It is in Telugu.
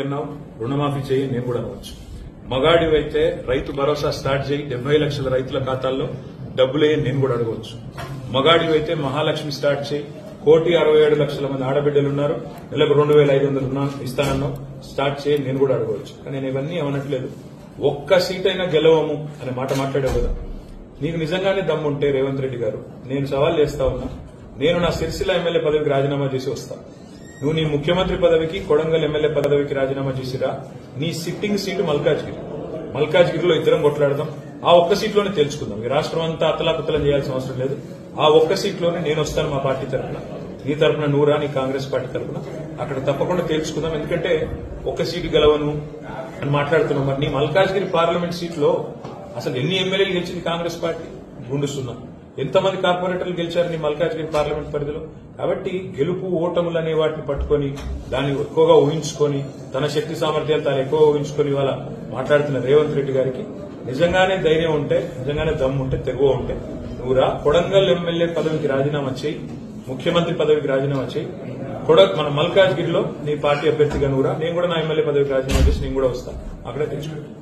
అన్నావు, రుణమాఫీ చేయి, నేను కూడా అనవచ్చు. మగాడివైతే రైతు భరోసా స్టార్ట్ చేయి, 70 లక్షల రైతుల ఖాతాల్లో డబ్బులేయని నేను కూడా అడగవచ్చు. మగాడివైతే మహాలక్ష్మి స్టార్ట్ చేయి, 1,67,00,000 మంది ఆడబిడ్డలున్నారు, నెలకు 2,500 ఇస్తానన్నావు, స్టార్ట్ చేయి, నేను కూడా అడగవచ్చు. కానీ నేను ఇవన్నీ ఏమనట్లేదు. ఒక్క సీటైనా గెలవము అనే మాట మాట్లాడావు కదా. నీకు నిజంగానే దమ్ముంటే రేవంత్ రెడ్డి గారు, నేను సవాల్ చేస్తా ఉన్నా, నేను నా సిరిసిల్ల ఎమ్మెల్యే పదవికి రాజీనామా చేసి వస్తా. నువ్వు నీ ముఖ్యమంత్రి పదవికి, కొడంగల్ ఎమ్మెల్యే పదవికి రాజీనామా చేసిరా. నీ సిట్టింగ్ సీటు మల్కాజ్గిరిలో ఇద్దరం కొట్లాడదాం. ఆ ఒక్క సీట్లోనే తెలుసుకుందాం. ఈ రాష్ట్రం అంతా అతలాకుతలం చేయాల్సిన అవసరం లేదు. ఆ ఒక్క సీట్లోనే నేను వస్తాను మా పార్టీ తరఫున, నీ తరఫున నువ్వురా, నీ కాంగ్రెస్ పార్టీ తరఫున అక్కడ తప్పకుండా తెలుసుకుందాం. ఎందుకంటే ఒక్క సీటు గెలవను అని మాట్లాడుతున్నాం. మరి నీ మల్కాజ్గిరి పార్లమెంట్ సీట్లో అసలు ఎన్ని ఎమ్మెల్యేలు గెలిచింది కాంగ్రెస్ పార్టీ? గుండు సున్నా. ఎంతమంది కార్పొరేటర్లు గెలిచారు నీ మల్కాజ్గిరి పార్లమెంట్ పరిధిలో? కాబట్టి గెలుపు ఓటములు అనే వాటిని పట్టుకొని దాన్ని ఎక్కువగా ఊహించుకొని, తన శక్తి సామర్థ్యాలు తాను ఎక్కువగా ఊహించుకొని ఇవాళ మాట్లాడుతున్న రేవంత్ రెడ్డి గారికి నిజంగానే ధైర్యం ఉంటే, నిజంగానే దమ్ము ఉంటే, తెగువ ఉంటే నువ్వురా, కొడంగల్ ఎమ్మెల్యే పదవికి రాజీనామా చేయి, ముఖ్యమంత్రి పదవికి రాజీనామా చేయి. మన మల్కాజ్గిరిలో నీ పార్టీ అభ్యర్థిగా నువ్వురా, నేను కూడా నా ఎమ్మెల్యే పదవికి రాజీనామా చేసి నేను కూడా వస్తాను. అక్కడే తెచ్చుకుంటాను.